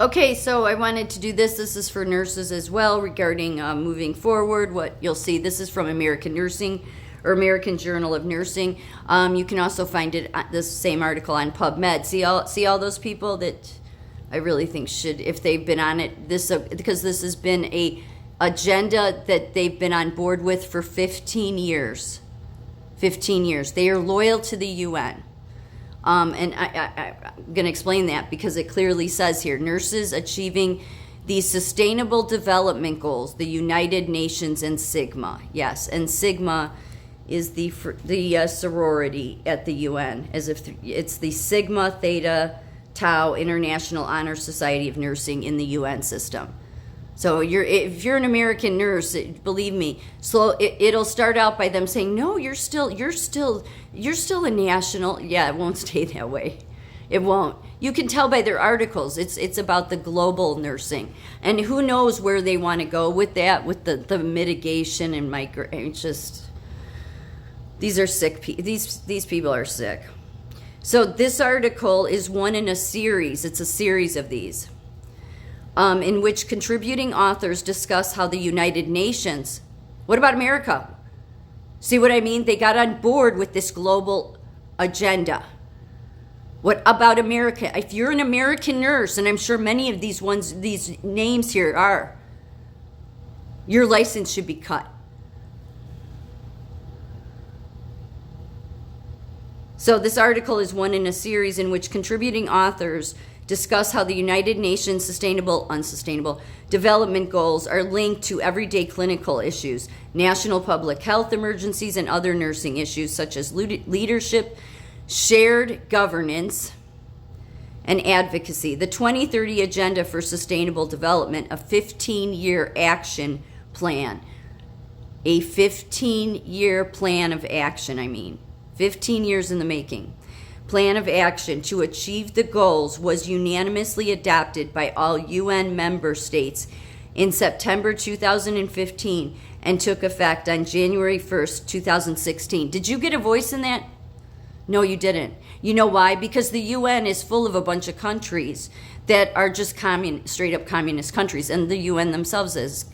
Okay, so I wanted to do this. This is for nurses as well regarding moving forward. What you'll see, this is from American Nursing or American Journal of Nursing. You can also find it this same article on PubMed. See all those people that I really think should, if they've been on it, because this has been a agenda that they've been on board with for 15 years. 15 years. They are loyal to the UN. And I'm going to explain that because it clearly says here, nurses achieving the Sustainable Development Goals, the United Nations and Sigma. Yes, and Sigma is the sorority at the UN, as if it's the Sigma Theta Tau International Honor Society of Nursing in the UN system. So if you're an American nurse, believe me, it'll start out by them saying, no, you're still a national. Yeah, it won't stay that way. It won't. You can tell by their articles. It's about the global nursing, and who knows where they want to go with that, with the mitigation and these are sick. These people are sick. So this article is one in a series. It's a series of these. In which contributing authors discuss how the United Nations, what about America? See what I mean? They got on board with this global agenda. What about America? If you're an American nurse, and I'm sure many of these names here are, your license should be cut. So this article is one in a series in which contributing authors discuss how the United Nations Unsustainable Development Goals are linked to everyday clinical issues, national public health emergencies, and other nursing issues such as leadership, shared governance, and advocacy. The 2030 Agenda for Sustainable Development, a 15-year action plan. A 15-year plan of action, 15 years in the making. Plan of action to achieve the goals was unanimously adopted by all UN member states in September 2015 and took effect on January 1st, 2016. Did you get a voice in that? No, you didn't. You know why? Because the UN is full of a bunch of countries that are just straight up communist countries, and the UN themselves is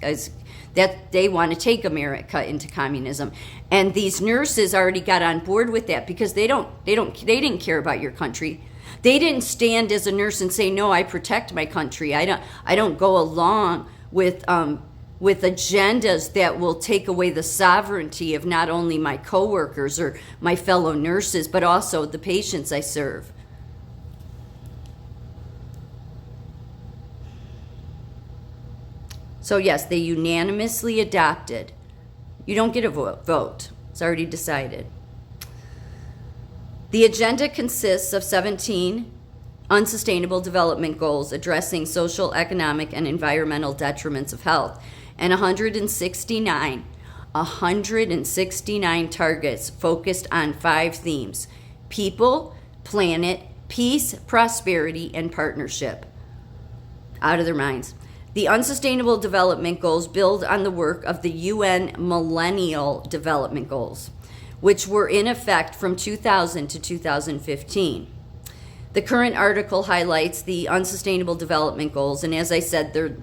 that they want to take America into communism. And these nurses already got on board with that because they didn't care about your country. They didn't stand as a nurse and say, no, I protect my country. I don't go along with agendas that will take away the sovereignty of not only my coworkers or my fellow nurses, but also the patients I serve. So yes, they unanimously adopted. You don't get a vote. It's already decided. The agenda consists of 17 unsustainable development goals addressing social, economic, and environmental detriments of health, and 169 targets focused on 5 themes: people, planet, peace, prosperity, and partnership. Out of their minds. The Unsustainable Development Goals build on the work of the UN Millennial Development Goals, which were in effect from 2000 to 2015. The current article highlights the Unsustainable Development Goals, and as I said, they're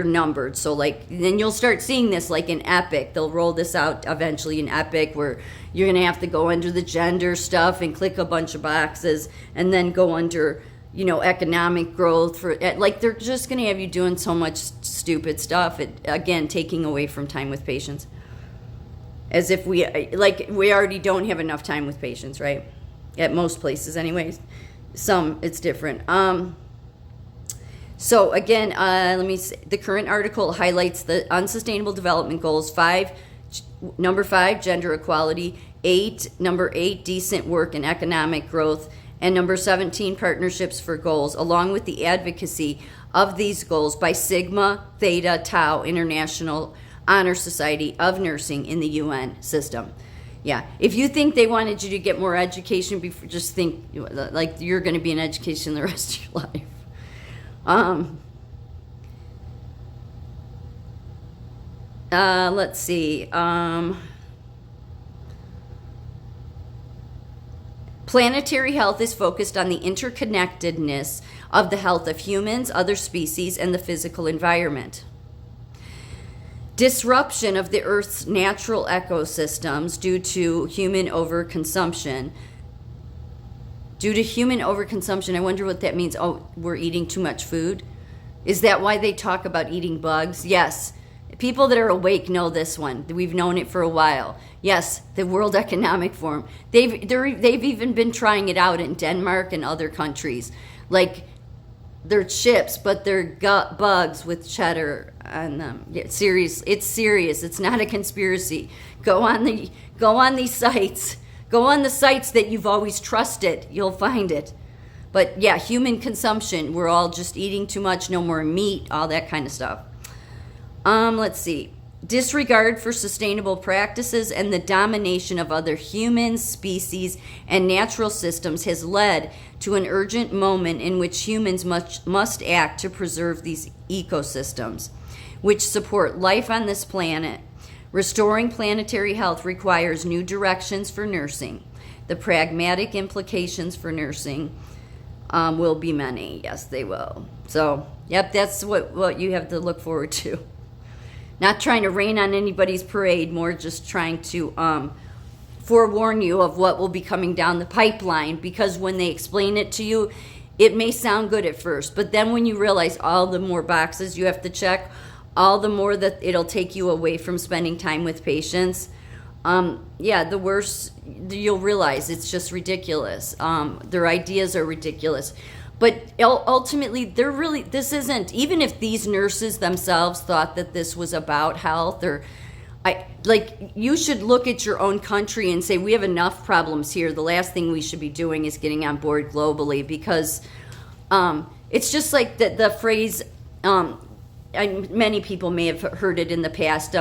numbered. So then you'll start seeing this like in EPIC. They'll roll this out eventually in EPIC, where you're going to have to go under the gender stuff and click a bunch of boxes, and then go under economic growth they're just going to have you doing so much stupid stuff. Again, taking away from time with patients. As if we already don't have enough time with patients, right? At most places anyways. Some, it's different. So again, let me see. The current article highlights the Unsustainable Development Goals. Number 5, gender equality. Number 8, decent work and economic growth. And number 17, partnerships for goals, along with the advocacy of these goals by Sigma Theta Tau International Honor Society of Nursing in the UN system. Yeah, if you think they wanted you to get more education, just think like you're going to be in education the rest of your life. Let's Planetary health is focused on the interconnectedness of the health of humans, other species, and the physical environment. Disruption of the Earth's natural ecosystems due to human overconsumption. Due to human overconsumption, I wonder what that means. Oh, we're eating too much food? Is that why they talk about eating bugs? Yes. People that are awake know this one. We've known it for a while. Yes, the World Economic Forum. They've even been trying it out in Denmark and other countries. Like, they're chips, but they're bugs with cheddar on them. Yeah, serious. It's serious. It's not a conspiracy. Go on these sites. Go on the sites that you've always trusted. You'll find it. But yeah, human consumption. We're all just eating too much. No more meat. All that kind of stuff. Let's see. Disregard for sustainable practices and the domination of other humans, species, and natural systems has led to an urgent moment in which humans must act to preserve these ecosystems, which support life on this planet. Restoring planetary health requires new directions for nursing. The pragmatic implications for nursing will be many. Yes, they will. So, yep, that's what you have to look forward to. Not trying to rain on anybody's parade, more just trying to forewarn you of what will be coming down the pipeline, because when they explain it to you, it may sound good at first, but then when you realize all the more boxes you have to check, all the more that it'll take you away from spending time with patients, the worse you'll realize it's just ridiculous. Their ideas are ridiculous. But ultimately, this isn't, even if these nurses themselves thought that this was about health, you should look at your own country and say, we have enough problems here. The last thing we should be doing is getting on board globally, because it's just like the phrase, many people may have heard it in the past,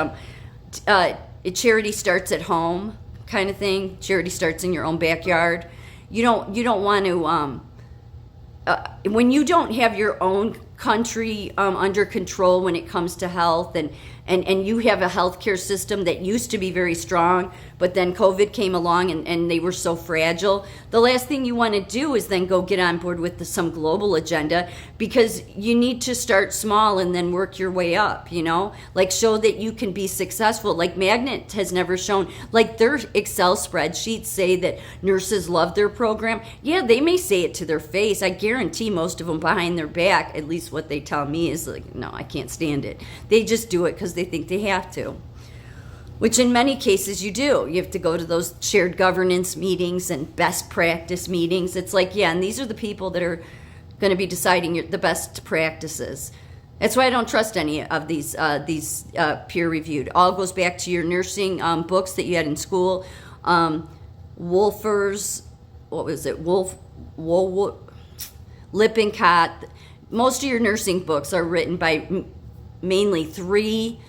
charity starts at home kind of thing. Charity starts in your own backyard. You don't want to... when you don't have your own country under control when it comes to health, and you have a healthcare system that used to be very strong, but then COVID came along and they were so fragile, the last thing you want to do is then go get on board with some global agenda, because you need to start small and then work your way up, like show that you can be successful. Like Magnet has never shown, like their Excel spreadsheets say that nurses love their program. Yeah, they may say it to their face. I guarantee most of them behind their back, at least what they tell me, is like, no, I can't stand it. They just do it because they think they have to. Which in many cases you do. You have to go to those shared governance meetings and best practice meetings. It's like, yeah, and these are the people that are going to be deciding the best practices. That's why I don't trust any of these peer-reviewed. All goes back to your nursing books that you had in school. Wolfers, what was it? Lippincott. Most of your nursing books are written by mainly 3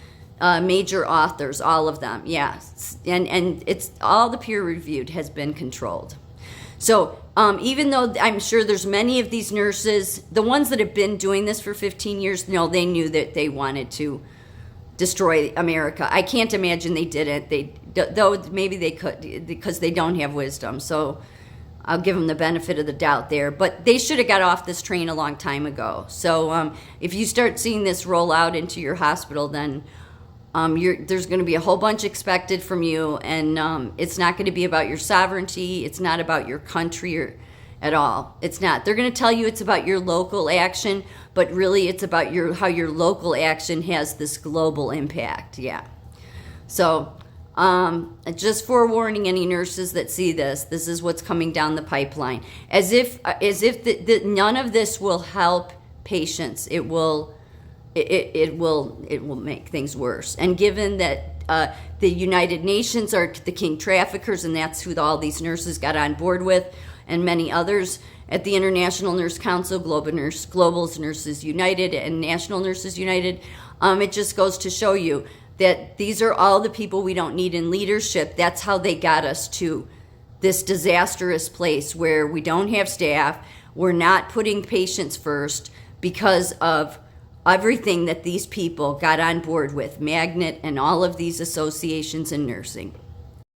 major authors, all of them, yes. And it's all the peer-reviewed has been controlled. So even though I'm sure there's many of these nurses, the ones that have been doing this for 15 years, no, they knew that they wanted to destroy America. I can't imagine they didn't. Though maybe they could, because they don't have wisdom. So I'll give them the benefit of the doubt there. But they should have got off this train a long time ago. So if you start seeing this roll out into your hospital, then there's going to be a whole bunch expected from you, and it's not going to be about your sovereignty. It's not about your country at all. It's not. They're going to tell you it's about your local action, but really it's about how your local action has this global impact. Yeah. So just forewarning any nurses that see this is what's coming down the pipeline. As if none of this will help patients. It will make things worse. And given that the United Nations are the king traffickers, and that's who all these nurses got on board with, and many others at the International Nurse Council, Global Nurses United, and National Nurses United, it just goes to show you that these are all the people we don't need in leadership. That's how they got us to this disastrous place where we don't have staff. We're not putting patients first because of everything that these people got on board with, Magnet and all of these associations in nursing.